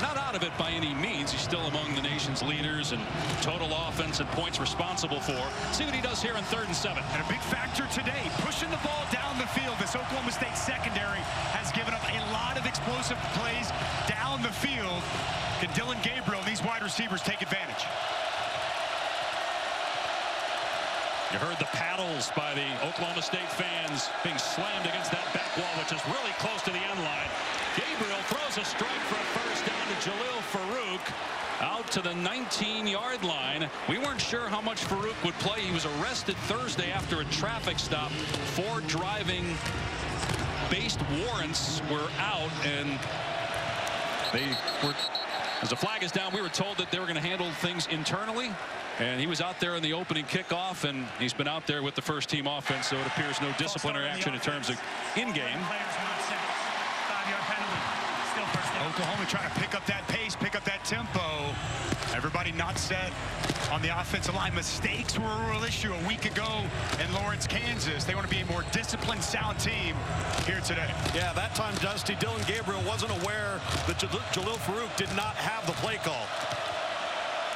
Not out of it by any means. He's still among the nation's leaders in total offense and points responsible for. See what he does here on 3rd and 7. And a big factor today, pushing the ball down the field. This Oklahoma State secondary has given up a lot of explosive plays down the field. Can Dylan Gabriel and these wide receivers take advantage? You heard the paddles by the Oklahoma State fans being slammed against that back wall, which is really close to the end line. Gabriel throws a strike for a first down to Jalil Farouk out to the 19-yard line. We weren't sure how much Farouk would play. He was arrested Thursday after a traffic stop. 4 driving-based warrants were out, and they were, as the flag is down, we were told that they were going to handle things internally. And he was out there in the opening kickoff, and he's been out there with the first-team offense, so it appears no disciplinary action in terms of in-game. Oklahoma trying to pick up that pace, pick up that tempo. Everybody not set on the offensive line. Mistakes were a real issue a week ago in Lawrence, Kansas. They want to be a more disciplined, sound team here today. Yeah, that time, Dusty, Dillon Gabriel wasn't aware that Jalil Farouk did not have the play call.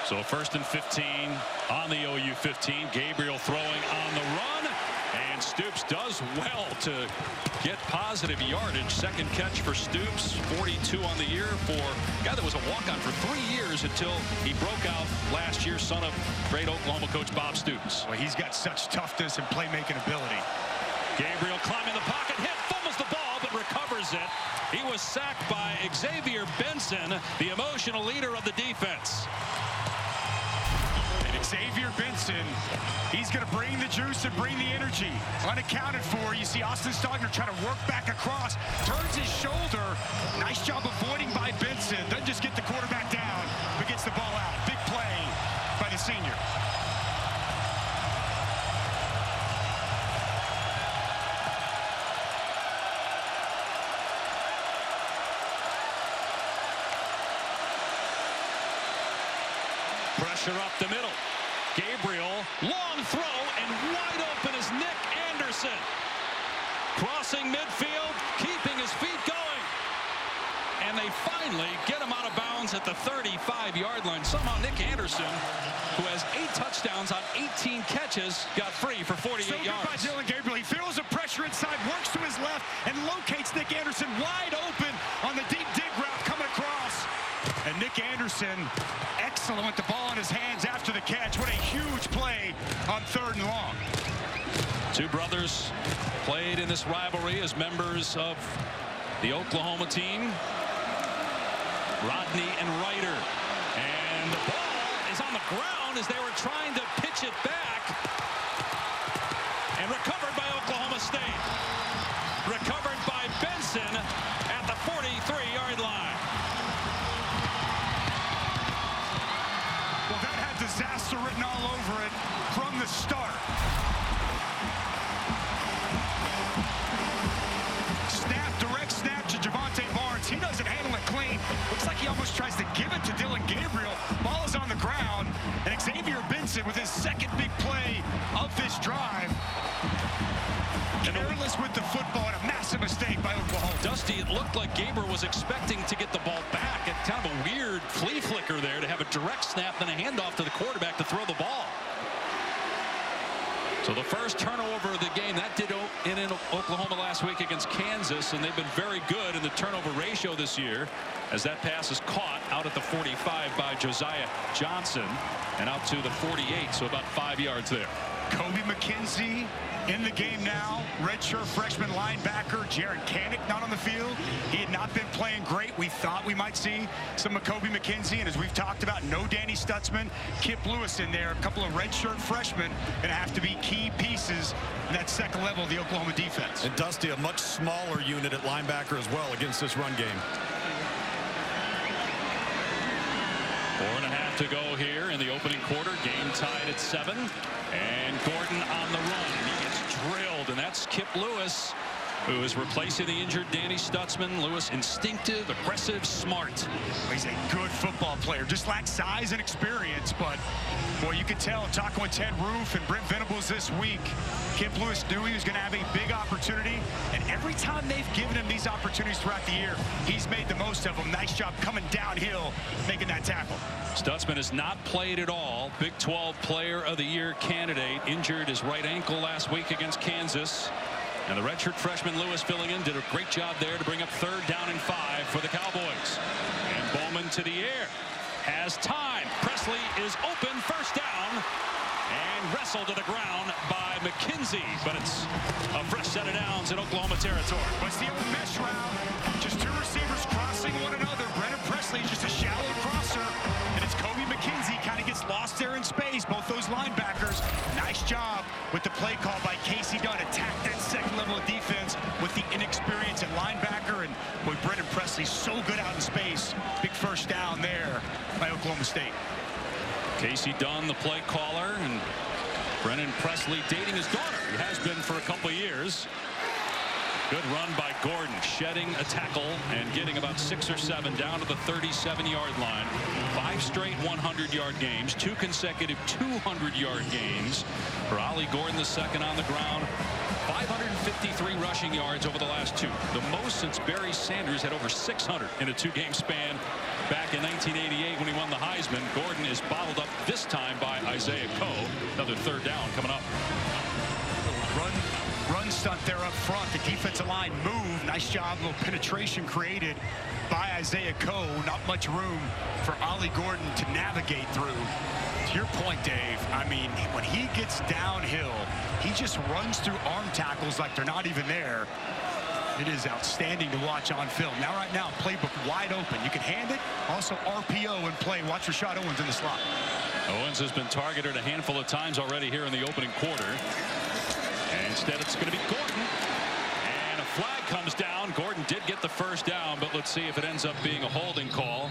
So 1st and 15 on the OU 15. Gabriel throwing on the run, and Stoops does well to get positive yardage. Second catch for Stoops, 42 on the year for a guy that was a walk-on for 3 years until he broke out last year, son of great Oklahoma coach Bob Stoops. Well, he's got such toughness and playmaking ability. Gabriel climbing the pocket, fumbles the ball, but recovers it. He was sacked by Xavier Benson, the emotional leader of the defense. Xavier Benson, he's going to bring the juice and bring the energy. Unaccounted for, you see Austin Stogner trying to work back across, turns his shoulder. Nice job avoiding by Benson. Doesn't just get the quarterback down, but gets the ball out. Big play by the senior. Pressure up the middle. Gabriel, long throw, and wide open is Nick Anderson. Crossing midfield, keeping his feet going. And they finally get him out of bounds at the 35-yard line. Somehow Nick Anderson, who has 8 touchdowns on 18 catches, got free for 48 yards. By Dillon Gabriel. He feels the pressure inside, works to his left, and locates Nick Anderson wide open on the deep dig route coming across. And Nick Anderson, excellent with the ball in his hands after the catch. What a huge play on 3rd and long. 2 brothers played in this rivalry as members of the Oklahoma team, Rodney and Ryder. And the ball is on the ground as they were trying to pitch it back. And recovered by Oklahoma State. Recovered by Benson at the 43-yard line. Well, that had disaster written all over it from the start. Direct snap to Javonte Barnes. He doesn't handle it clean. Looks like he almost tries to give it to Dillon Gabriel. Ball is on the ground. And Xavier Benson with his second big play of this drive. Careless with the football and a massive mistake by Oklahoma. Dusty, it looked like Gabriel was expecting to get the ball back. It's kind of a weird flea flicker there to have a direct snap and a handoff to the quarterback to throw the ball. So the first turnover of the game, that did in Oklahoma last week against Kansas, and they've been very good in the turnover ratio this year as that pass is caught out at the 45 by Josiah Johnson and out to the 48, so about 5 yards there. Kobe McKenzie in the game now. Redshirt freshman linebacker Jared Kanik not on the field. He had not been playing great. We thought we might see some of Kobe McKenzie, and as we've talked about, no Danny Stutzman, Kip Lewis in there. A couple of redshirt freshmen going to have to be key pieces in that second level of the Oklahoma defense. And Dusty, a much smaller unit at linebacker as well against this run game. 4.5 to go here in the opening quarter. Game tied at 7. And Gordon on the run. He gets drilled, and that's Kip Lewis, who is replacing the injured Danny Stutzman. Lewis, instinctive, aggressive, smart. He's a good football player. Just lacks size and experience, but boy, you could tell talking with Ted Roof and Brent Venables this week, Kip Lewis knew he was going to have a big opportunity, and every time they've given him these opportunities throughout the year, he's made the most of them. Nice job coming downhill, making that tackle. Stutzman has not played at all. Big 12 Player of the Year candidate. Injured his right ankle last week against Kansas. And the redshirt freshman Lewis filling in did a great job there to bring up 3rd down and 5 for the Cowboys. And Bowman to the air. Has time. Presley is open. 1st down. And wrestled to the ground by McKenzie. But it's a fresh set of downs in Oklahoma territory. What's the old mesh route? Just 2 receivers crossing one another. Brennan Presley just a shallow crosser. And it's Kobe lost there in space. Both those linebackers. Nice job with the play call by Casey Dunn. Attack that second level of defense with the inexperience at linebacker. And boy, Brennan Presley so good out in space. Big first down there by Oklahoma State. Casey Dunn, the play caller, and Brennan Presley dating his daughter. He has been for a couple of years. Good run by Gordon, shedding a tackle and getting about 6 or 7 down to the 37-yard line. 5 straight 100-yard games, 2 consecutive 200-yard games for Ollie Gordon, the second on the ground. 553 rushing yards over the last 2. The most since Barry Sanders had over 600 in a 2-game span back in 1988 when he won the Heisman. Gordon is bottled up this time by Isaiah Coe. Another third down coming up. Run stunt there up front. The defensive line moved. Nice job. A little penetration created by Isaiah Coe. Not much room for Ollie Gordon to navigate through. To your point, Dave, I mean, when he gets downhill, he just runs through arm tackles like they're not even there. It is outstanding to watch on film. Now, right now, playbook wide open. You can hand it. Also, RPO in play. Watch Rashad Owens in the slot. Owens has been targeted a handful of times already here in the opening quarter. And instead, it's going to be Gordon. And a flag comes down. Gordon did get the first down, but let's see if it ends up being a holding call.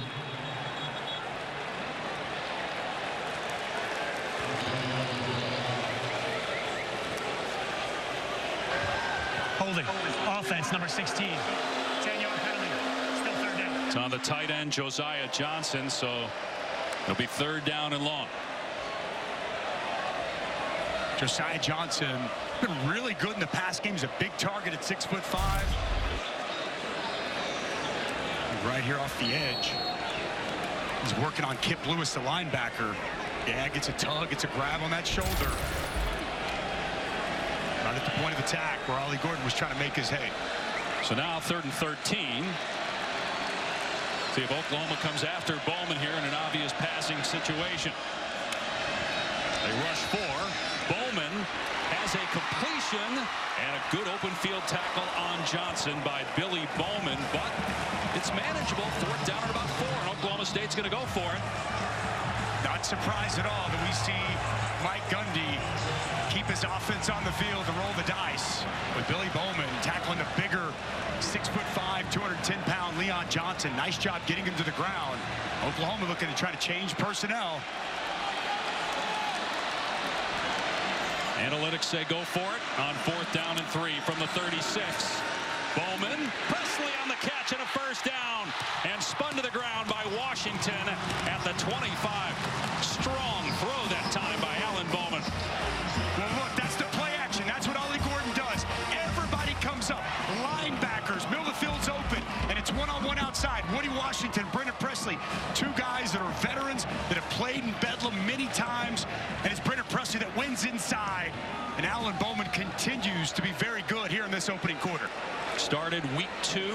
Holding. Offense, number 16. 10-yard penalty. Still third down. It's on the tight end, Josiah Johnson, so it'll be third down and long. Josiah Johnson been really good in the pass game. He's a big target at 6'5". Right here off the edge. He's working on Kip Lewis, the linebacker. Yeah, gets a tug, gets a grab on that shoulder. Right at the point of attack where Ollie Gordon was trying to make his hay. So now 3rd and 13. See if Oklahoma comes after Bowman here in an obvious passing situation. They rush 4. Bowman has a completion and a good open field tackle on Johnson by Billy Bowman, but it's manageable. 4th down at about 4, and Oklahoma State's going to go for it. Not surprised at all that we see Mike Gundy keep his offense on the field and roll the dice with Billy Bowman tackling the bigger 6'5", 210-pound Leon Johnson. Nice job getting him to the ground. Oklahoma looking to try to change personnel. Analytics say go for it on 4th down and 3 from the 36. Bowman, Presley on the catch and a first down, and spun to the ground by Washington at the 25. Strong throw that time by Alan Bowman. Well, look, that's the play action. That's what Ollie Gordon does. Everybody comes up. Linebackers, middle of the field's open, and it's one-on-one outside. Woody Washington, Brennan Presley, 2 guys that are veterans that have played in Bedlam many times, and it's Brennan Presley that wins inside. And Alan Bowman continues to be very good here in this opening quarter. Started week 2.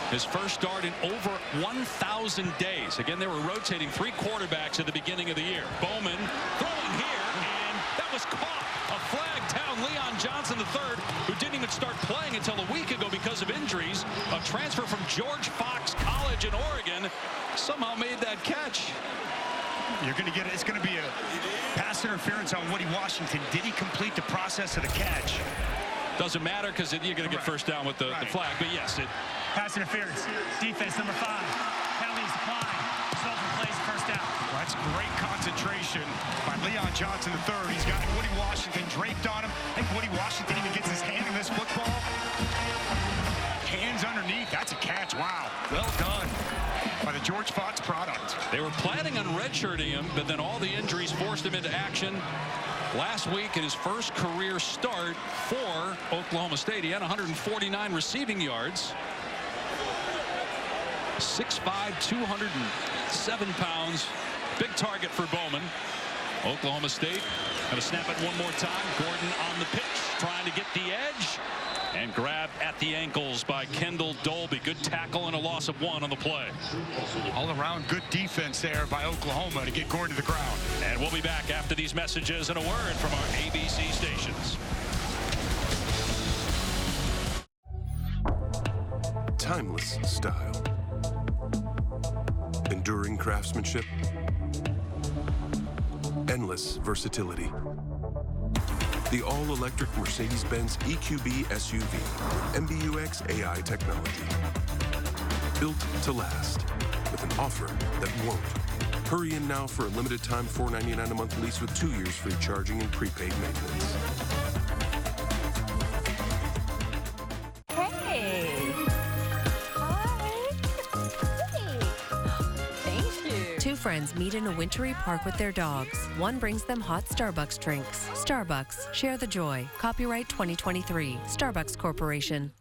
His first start in over 1,000 days. Again, they were rotating 3 quarterbacks at the beginning of the year. Bowman throwing here, and that was caught. A flag down. Leon Johnson III, who didn't even start playing until a week ago because of injuries. A transfer from George Fox College in Oregon somehow made that catch. You're going to get it. It's going to be a pass interference on Woody Washington. Did he complete the process of the catch? Doesn't matter because you're going to get first down with the flag. But yes, it. Pass interference. Defense number 5. Penalty is declined. Sullivan plays first down. Well, that's great concentration by Leon Johnson III. He's got Woody Washington draped on him. I think Woody Washington even gets his hand in this football. Hands underneath. That's a catch. Wow. Well done by the George Fox product. They were planning on redshirting him, but then all the injuries forced him into action. Last week in his first career start for Oklahoma State, he had 149 receiving yards. 6'5", 207 pounds. Big target for Bowman. Oklahoma State going to snap it one more time. Gordon on the pitch, trying to get the edge. And grabbed at the ankles by Kendall Dolby. Good tackle and a loss of 1 on the play. All around good defense there by Oklahoma to get Gordon to the ground. And we'll be back after these messages and a word from our ABC stations. Timeless style. Enduring craftsmanship. endless versatility. The all-electric Mercedes-Benz EQB SUV, MBUX AI technology. Built to last, with an offer that won't. Hurry in now for a limited time $4.99 a month lease with 2 years free charging and prepaid maintenance. Hey. Hi. Thank you. Two friends meet in a wintry park with their dogs. One brings them hot Starbucks drinks. Starbucks, share the joy. Copyright 2023. Starbucks Corporation.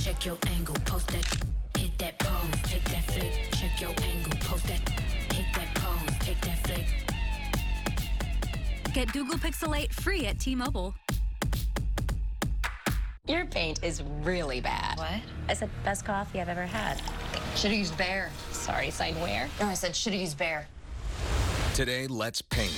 Check your angle, post that. Hit that pose, take that flick. Check your angle, post that. Hit that pose, take that flick. Get Google Pixel 8 free at T-Mobile. Your paint is really bad. What? I said best coffee I've ever had. Should have used Bear. Sorry, sign where? No, I said should have used Bear. Today, let's paint.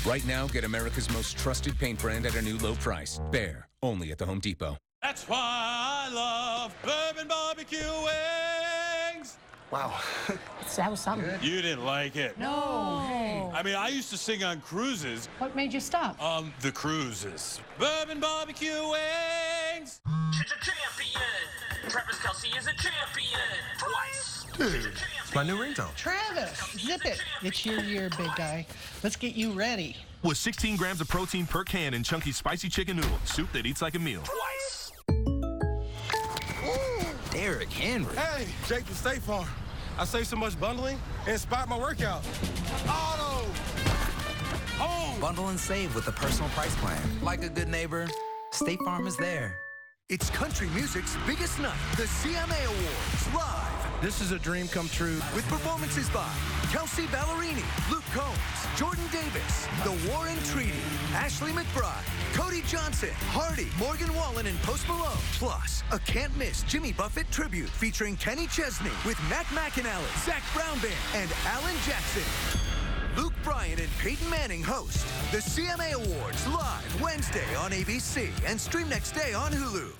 Right now, get America's most trusted paint brand at a new low price. Bear, only at the Home Depot. That's why I love bourbon barbecue wings. Wow. That was something. You didn't like it. No. I mean, I used to sing on cruises. What made you stop? The cruises. Bourbon barbecue wings. She's a champion. Travis Kelce is a champion. Twice. Dude, it's my new ringtone. Travis, zip it. It's your year, big guy. Let's get you ready. With 16 grams of protein per can in chunky spicy chicken noodle, soup that eats like a meal. Twice. Derrick Henry. Hey, Jake from State Farm. I saved so much bundling, it inspired my workout. Auto! Home! Bundle and save with the personal price plan. Like a good neighbor, State Farm is there. It's country music's biggest night, the CMA Awards, live. This is a dream come true. With performances by Kelsey Ballerini, Luke Combs, Jordan Davis, The Warren Treaty, Ashley McBride, Cody Johnson, Hardy, Morgan Wallen, and Post Malone. Plus, a can't-miss Jimmy Buffett tribute featuring Kenny Chesney with Matt McAnally, Zach Brown Band, and Alan Jackson. Luke Bryan and Peyton Manning host the CMA Awards live Wednesday on ABC and stream next day on Hulu.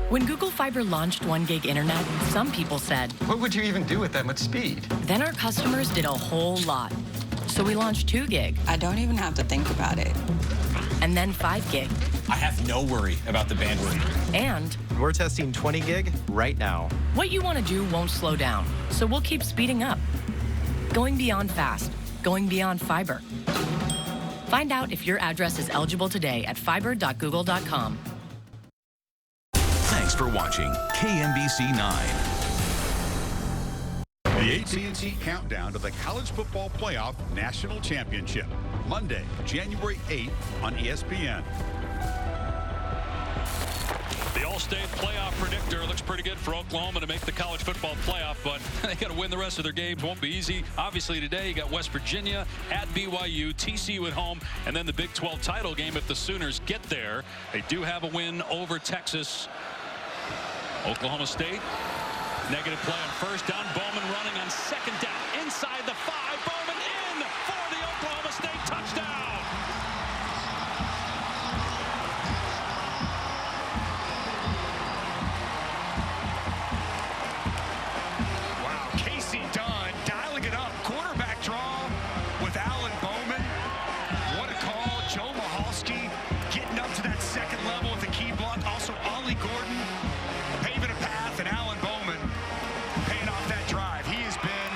When Google Fiber launched 1 gig internet, some people said, "What would you even do with that much speed?" Then our customers did a whole lot. So we launched 2 gig. I don't even have to think about it. And then 5 gig. I have no worry about the bandwidth. And we're testing 20 gig right now. What you want to do won't slow down, so we'll keep speeding up. Going beyond fast, going beyond fiber. Find out if your address is eligible today at fiber.google.com. Thanks for watching KMBC 9. The AT&T Countdown to the College Football Playoff National Championship. Monday, January 8th on ESPN. The All-State playoff predictor looks pretty good for Oklahoma to make the college football playoff, but they got to win the rest of their games. Won't be easy. Obviously, today you got West Virginia at BYU, TCU at home, and then the Big 12 title game if the Sooners get there. They do have a win over Texas. Oklahoma State, negative play on first down. Bowman running on second down. Inside the 5. Bowman in for the Oklahoma State touchdown. Wow, Casey Dunn dialing it up. Quarterback draw with Alan Bowman. What a call. Joe Mahalski getting up to that second level with the key block. Also, Ollie Gordon paving a path, and Alan Bowman paying off that drive. He has been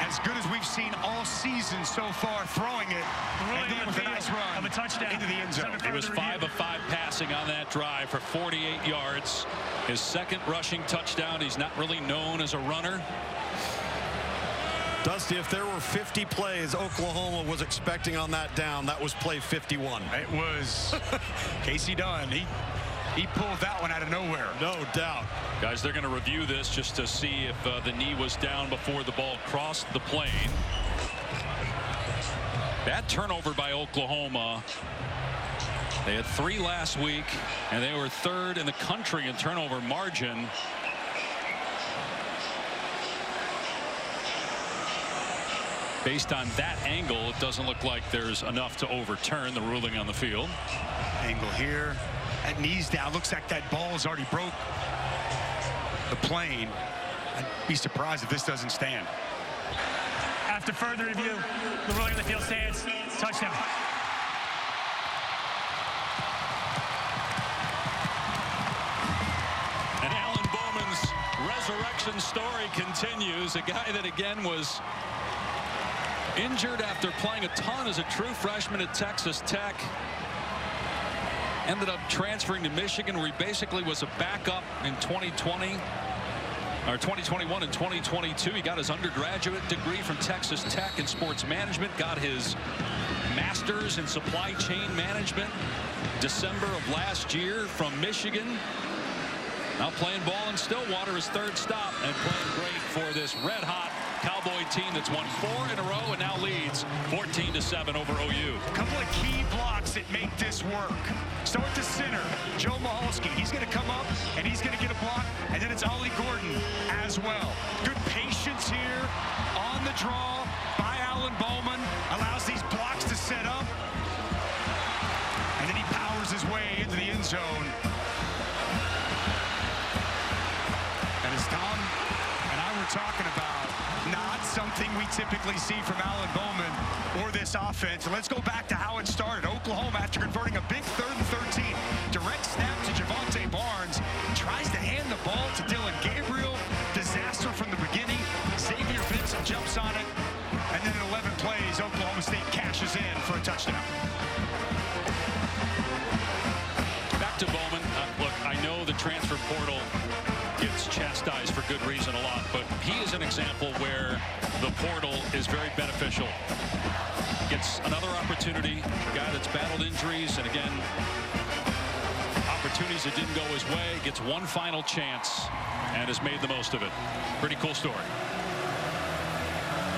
as good as we've seen all season so far, throwing it and then with a nice run of a touchdown into the end zone. He was 5 of 5 passing on that drive for 48 yards. His second rushing touchdown. He's not really known as a runner. Dusty, if there were 50 plays Oklahoma was expecting on that down, that was play 51. It was Casey Dunn. He pulled that one out of nowhere. No doubt. Guys, they're going to review this just to see if the knee was down before the ball crossed the plane. Bad turnover by Oklahoma. They had 3 last week, and they were 3rd in the country in turnover margin. Based on that angle, it doesn't look like there's enough to overturn the ruling on the field. Angle here. That knee's down. Looks like that ball has already broke the plane. I'd be surprised if this doesn't stand. After further review, the ruling on the field stands. Touchdown. And Alan Bowman's resurrection story continues. A guy that, again, was injured after playing a ton as a true freshman at Texas Tech. Ended up transferring to Michigan, where he basically was a backup in 2020. Or 2021 and 2022. He got his undergraduate degree from Texas Tech in sports management, got his master's in supply chain management December of last year from Michigan. Now playing ball in Stillwater, his 3rd stop, and playing great for this red-hot Cowboy team that's won 4 in a row and now leads 14-7 over OU. A couple of key blocks that make this work. Start with the center, Joe Mahalski. He's going to come up and he's going to get a block, and then it's Ollie Gordon as well. Good patience here on the draw by Alan Bowman. Allows these blocks to set up, and then he powers his way into the end zone. And as Tom and I were talking about, not something we typically see from Alan Bowman or this offense. Let's go back to how it started. Oklahoma, after converting a big 3rd and 13, direct snap to Javonte Barnes, tries to hand the ball to Dylan Gabriel. Disaster from the beginning. Xavier Benson jumps on it, and then in 11 plays, Oklahoma State cashes in for a touchdown. Back to Bowman. Look, I know the transfer portal gets chastised for good reason a lot, but he is an example where the portal is very beneficial. Gets another opportunity, a guy that's battled injuries, and again, opportunities that didn't go his way, gets one final chance and has made the most of it. Pretty cool story.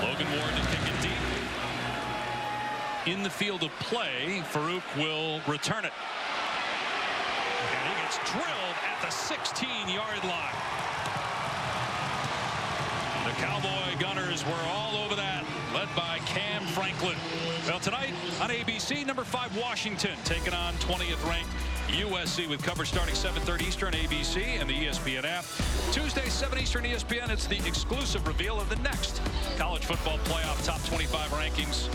Logan Ward to kick it deep. In the field of play, Farouk will return it. And he gets drilled at the 16-yard line. The Cowboy Gunners were all over that, led by Cam Franklin. Well, tonight on ABC, number 5 Washington taking on 20th ranked USC with coverage starting 7:30 Eastern ABC and the ESPN app. Tuesday, 7 Eastern ESPN. It's the exclusive reveal of the next college football playoff top 25 rankings.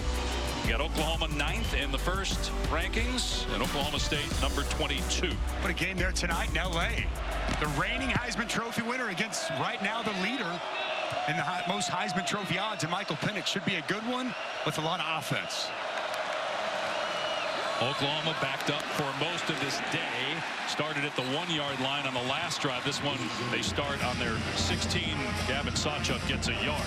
You got Oklahoma 9th in the first rankings, and Oklahoma State number 22. What a game there tonight in L.A. The reigning Heisman Trophy winner against right now the leader in the most Heisman Trophy odds, and Michael Penix. Should be a good one with a lot of offense. Oklahoma backed up for most of this day. Started at the 1-yard line on the last drive. This one, they start on their 16. Gavin Sawchuk gets a yard.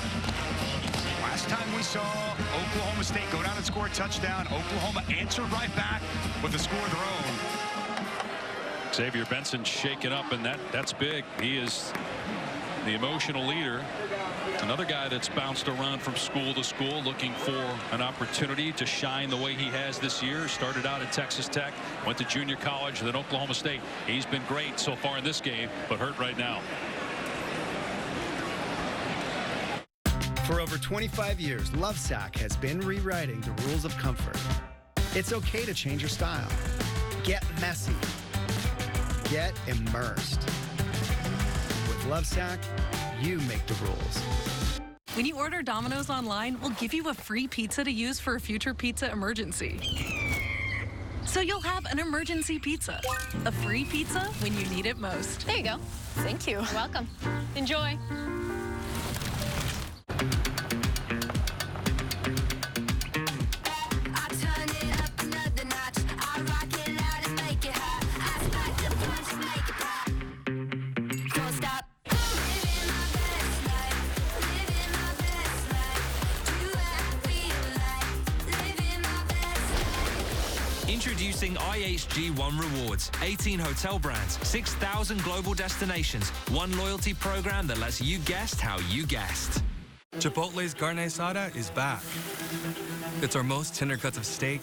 Last time we saw Oklahoma State go down and score a touchdown, Oklahoma answered right back with a score of their own. Xavier Benson shaken up, and that's big. He is the emotional leader. Another guy that's bounced around from school to school, looking for an opportunity to shine the way he has this year. Started out at Texas Tech, went to junior college, then Oklahoma State. He's been great so far in this game, but hurt right now. For over 25 years, Lovesac has been rewriting the rules of comfort. It's okay to change your style. Get messy. Get immersed. With Lovesac, you make the rules. When you order Domino's online, we'll give you a free pizza to use for a future pizza emergency. So you'll have an emergency pizza. A free pizza when you need it most. There you go. Thank you. You're welcome. Enjoy. Introducing IHG One Rewards. 18 hotel brands, 6,000 global destinations, one loyalty program that lets you guest how you guest. Chipotle's carne asada is back. It's our most tender cuts of steak,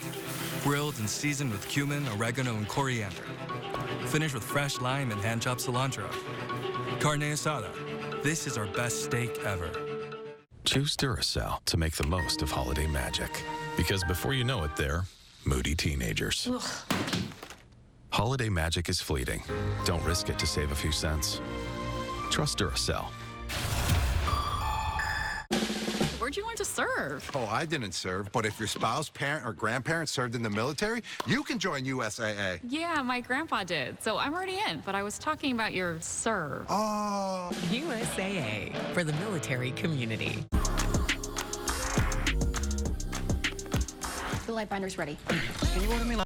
grilled and seasoned with cumin, oregano, and coriander. Finished with fresh lime and hand-chopped cilantro. Carne asada. This is our best steak ever. Choose Duracell to make the most of holiday magic. Because before you know it, they're moody teenagers. Ugh. Holiday magic is fleeting. Don't risk it to save a few cents. Trust Duracell. Where'd you learn to serve? Oh, I didn't serve, but if your spouse, parent, or grandparent served in the military, you can join USAA. Yeah, my grandpa did, so I'm already in, but I was talking about your serve. Oh. USAA, for the military community. The light binder's ready. Can you order me